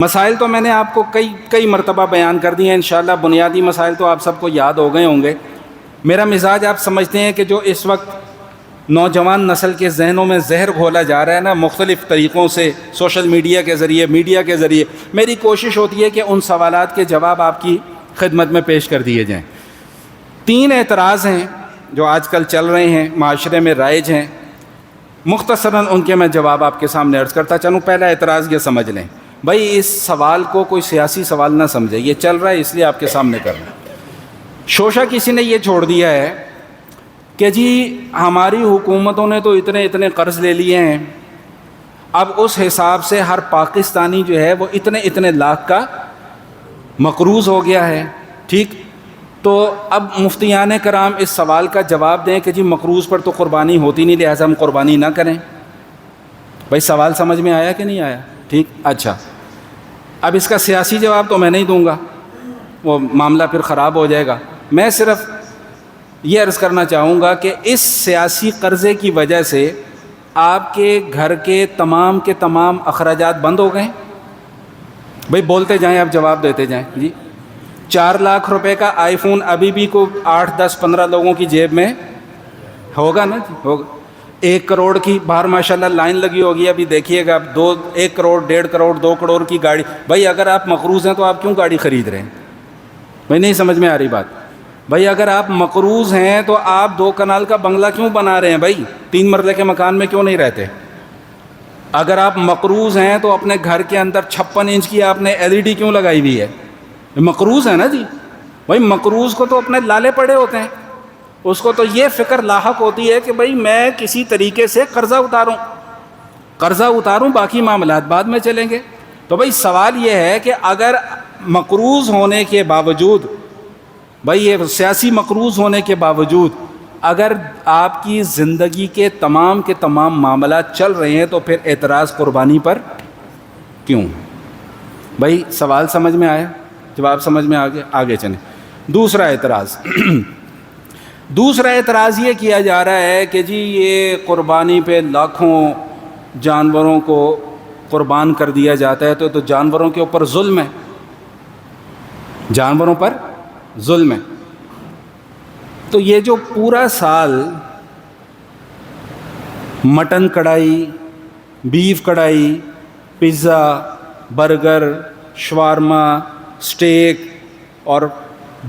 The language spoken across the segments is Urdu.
مسائل تو میں نے آپ کو کئی مرتبہ بیان کر دی ہیں، انشاءاللہ بنیادی مسائل تو آپ سب کو یاد ہو گئے ہوں گے۔ میرا مزاج آپ سمجھتے ہیں کہ جو اس وقت نوجوان نسل کے ذہنوں میں زہر گھولا جا رہا ہے نا، مختلف طریقوں سے، سوشل میڈیا کے ذریعے، میڈیا کے ذریعے، میری کوشش ہوتی ہے کہ ان سوالات کے جواب آپ کی خدمت میں پیش کر دیے جائیں۔ 3 اعتراض ہیں جو آج کل چل رہے ہیں، معاشرے میں رائج ہیں، مختصراً ان کے میں جواب آپ کے سامنے عرض کرتا چلوں۔ پہلا اعتراض یہ سمجھ لیں بھائی، اس سوال کو کوئی سیاسی سوال نہ سمجھے، یہ چل رہا ہے اس لیے آپ کے سامنے کر رہا ہوں۔ شوشہ کسی نے یہ چھوڑ دیا ہے کہ جی ہماری حکومتوں نے تو اتنے قرض لے لیے ہیں، اب اس حساب سے ہر پاکستانی جو ہے وہ اتنے لاکھ کا مقروض ہو گیا ہے، ٹھیک؟ تو اب مفتیان کرام اس سوال کا جواب دیں کہ جی مقروض پر تو قربانی ہوتی نہیں، لہٰذا ہم قربانی نہ کریں۔ بھائی سوال سمجھ میں آیا کہ نہیں آیا؟ ٹھیک، اچھا، اب اس کا سیاسی جواب تو میں نہیں دوں گا، وہ معاملہ پھر خراب ہو جائے گا۔ میں صرف یہ عرض کرنا چاہوں گا کہ اس سیاسی قرضے کی وجہ سے آپ کے گھر کے تمام اخراجات بند ہو گئے۔ بھئی بولتے جائیں، آپ جواب دیتے جائیں۔ جی 4 لاکھ روپے کا آئی فون ابھی بھی کو 8 10 15 لوگوں کی جیب میں ہوگا نا جی، ہوگا۔ 1 کروڑ کی باہر ماشاءاللہ لائن لگی ہوگی، ابھی دیکھیے گا، 1 کروڑ 1.5 کروڑ 2 کروڑ کی گاڑی۔ بھائی اگر آپ مقروض ہیں تو آپ کیوں گاڑی خرید رہے ہیں؟ بھائی نہیں سمجھ میں آ رہی بات؟ بھائی اگر آپ مقروض ہیں تو آپ 2 کنال کا بنگلہ کیوں بنا رہے ہیں؟ بھائی 3 مرلے کے مکان میں کیوں نہیں رہتے؟ اگر آپ مقروض ہیں تو اپنے گھر کے اندر 56 انچ کی آپ نے LED کیوں لگائی ہوئی ہے؟ مقروض ہے نا جی۔ بھائی مقروض کو تو اپنے لالے پڑے ہوتے ہیں، اس کو تو یہ فکر لاحق ہوتی ہے کہ بھئی میں کسی طریقے سے قرضہ اتاروں، باقی معاملات بعد میں چلیں گے۔ تو بھئی سوال یہ ہے کہ اگر مقروض ہونے کے باوجود، بھئی یہ سیاسی مقروض ہونے کے باوجود اگر آپ کی زندگی کے تمام معاملات چل رہے ہیں تو پھر اعتراض قربانی پر کیوں؟ بھئی سوال سمجھ میں آیا؟ جواب سمجھ میں آگے چلیں۔ دوسرا اعتراض یہ کیا جا رہا ہے کہ جی یہ قربانی پہ لاکھوں جانوروں کو قربان کر دیا جاتا ہے تو جانوروں کے اوپر ظلم ہے، جانوروں پر ظلم ہے۔ تو یہ جو پورا سال مٹن کڑھائی، بیف کڑھائی، پیزا، برگر، شوارما، سٹیک اور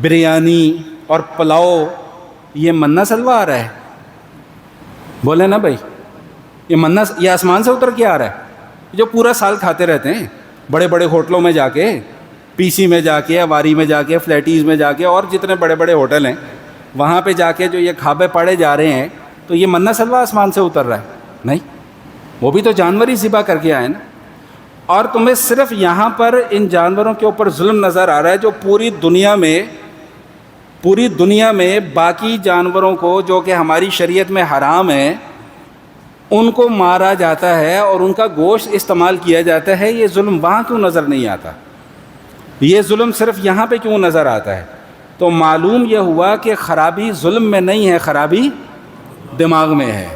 بریانی اور پلاؤ، یہ منہ سلوا آ رہا ہے؟ بولے نا بھائی، یہ آسمان سے اتر کے آ رہا ہے؟ جو پورا سال کھاتے رہتے ہیں بڑے بڑے ہوٹلوں میں جا کے، پی سی میں جا کے، اواری میں جا کے، فلیٹیز میں جا کے، اور جتنے بڑے بڑے ہوٹل ہیں وہاں پہ جا کے جو یہ کھابے پاڑے جا رہے ہیں، تو یہ منہ سلوا آسمان سے اتر رہا ہے؟ نہیں، وہ بھی تو جانور ہی ذبح کر کے آئے نا۔ اور تمہیں صرف یہاں پر ان جانوروں کے اوپر ظلم نظر آ رہا ہے، جو پوری دنیا میں باقی جانوروں کو جو کہ ہماری شریعت میں حرام ہیں ان کو مارا جاتا ہے اور ان کا گوشت استعمال کیا جاتا ہے، یہ ظلم وہاں کیوں نظر نہیں آتا؟ یہ ظلم صرف یہاں پہ کیوں نظر آتا ہے؟ تو معلوم یہ ہوا کہ خرابی ظلم میں نہیں ہے، خرابی دماغ میں ہے،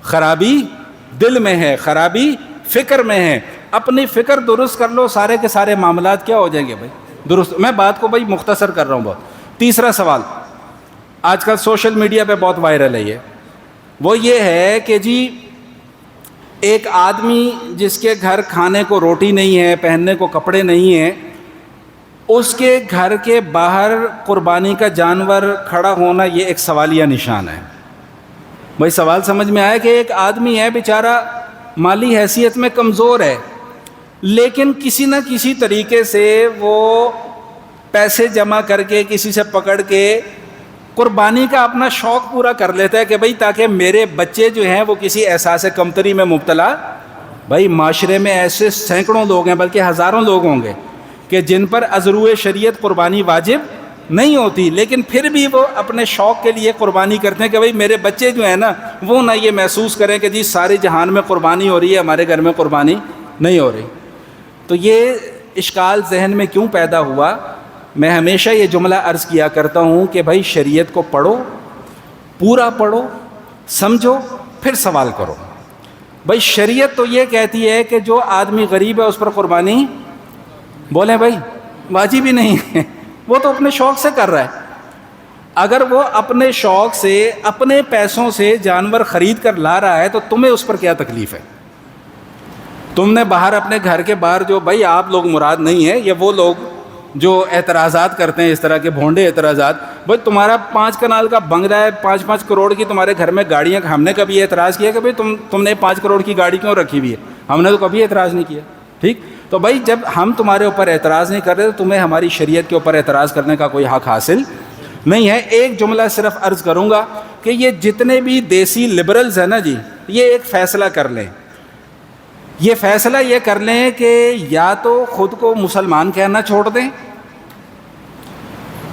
خرابی دل میں ہے، خرابی فکر میں ہے۔ اپنی فکر درست کر لو، سارے کے سارے معاملات کیا ہو جائیں گے بھائی؟ درست۔ میں بات کو بھائی مختصر کر رہا ہوں بہت۔ تیسرا سوال آج کل سوشل میڈیا پہ بہت وائرل ہے، وہ یہ ہے کہ جی ایک آدمی جس کے گھر کھانے کو روٹی نہیں ہے، پہننے کو کپڑے نہیں ہیں، اس کے گھر کے باہر قربانی کا جانور کھڑا ہونا یہ ایک سوالیہ نشان ہے۔ بھائی سوال سمجھ میں آیا کہ ایک آدمی ہے بیچارہ مالی حیثیت میں کمزور ہے، لیکن کسی نہ کسی طریقے سے وہ پیسے جمع کر کے کسی سے پکڑ کے قربانی کا اپنا شوق پورا کر لیتا ہے کہ بھئی تاکہ میرے بچے جو ہیں وہ کسی احساس کمتری میں مبتلا۔ بھائی معاشرے میں ایسے سینکڑوں لوگ ہیں، بلکہ ہزاروں لوگ ہوں گے کہ جن پر از روئے شریعت قربانی واجب نہیں ہوتی، لیکن پھر بھی وہ اپنے شوق کے لیے قربانی کرتے ہیں کہ بھئی میرے بچے جو ہیں نا وہ نہ یہ محسوس کریں کہ جی سارے جہان میں قربانی ہو رہی ہے، ہمارے گھر میں قربانی نہیں ہو رہی۔ تو یہ اشکال ذہن میں کیوں پیدا ہوا؟ میں ہمیشہ یہ جملہ عرض کیا کرتا ہوں کہ بھائی شریعت کو پڑھو، پورا پڑھو، سمجھو، پھر سوال کرو۔ بھائی شریعت تو یہ کہتی ہے کہ جو آدمی غریب ہے اس پر قربانی بولیں بھائی واجب ہی نہیں ہے، وہ تو اپنے شوق سے کر رہا ہے. اگر وہ اپنے شوق سے اپنے پیسوں سے جانور خرید کر لا رہا ہے تو تمہیں اس پر کیا تکلیف ہے؟ تم نے باہر اپنے گھر کے باہر جو، بھائی آپ لوگ مراد نہیں ہے، یہ وہ لوگ جو اعتراضات کرتے ہیں اس طرح کے بھونڈے اعتراضات. بھائی تمہارا 5 کنال کا بنگلہ ہے، 5 کروڑ کی تمہارے گھر میں گاڑیاں، ہم نے کبھی اعتراض کیا کہ بھائی تم نے 5 کروڑ کی گاڑی کیوں رکھی ہوئی ہے؟ ہم نے تو کبھی اعتراض نہیں کیا. ٹھیک، تو بھائی جب ہم تمہارے اوپر اعتراض نہیں کر رہے تو تمہیں ہماری شریعت کے اوپر اعتراض کرنے کا کوئی حق حاصل نہیں ہے. ایک جملہ صرف عرض کروں گا کہ یہ جتنے بھی دیسی لبرلز ہیں نا جی، یہ ایک فیصلہ کر لیں، یہ فیصلہ یہ کر لیں کہ یا تو خود کو مسلمان کہنا چھوڑ دیں،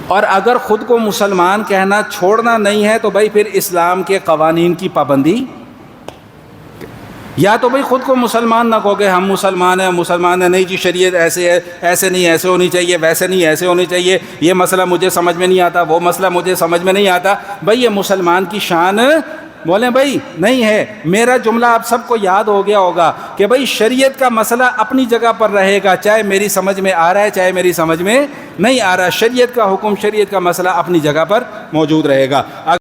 اور اگر خود کو مسلمان کہنا چھوڑنا نہیں ہے تو بھائی پھر اسلام کے قوانین کی پابندی، یا تو بھائی خود کو مسلمان نہ کہو کہ ہم مسلمان ہیں نہیں جی شریعت ایسے ہے، ایسے نہیں ایسے ہونی چاہیے، ویسے نہیں ایسے ہونی چاہیے، یہ مسئلہ مجھے سمجھ میں نہیں آتا، وہ مسئلہ مجھے سمجھ میں نہیں آتا. بھائی یہ مسلمان کی شان بولیں بھائی نہیں ہے. میرا جملہ آپ سب کو یاد ہو گیا ہوگا کہ بھائی شریعت کا مسئلہ اپنی جگہ پر رہے گا، چاہے میری سمجھ میں آ رہا ہے چاہے میری سمجھ میں نہیں آ رہا. شریعت کا حکم، شریعت کا مسئلہ اپنی جگہ پر موجود رہے گا.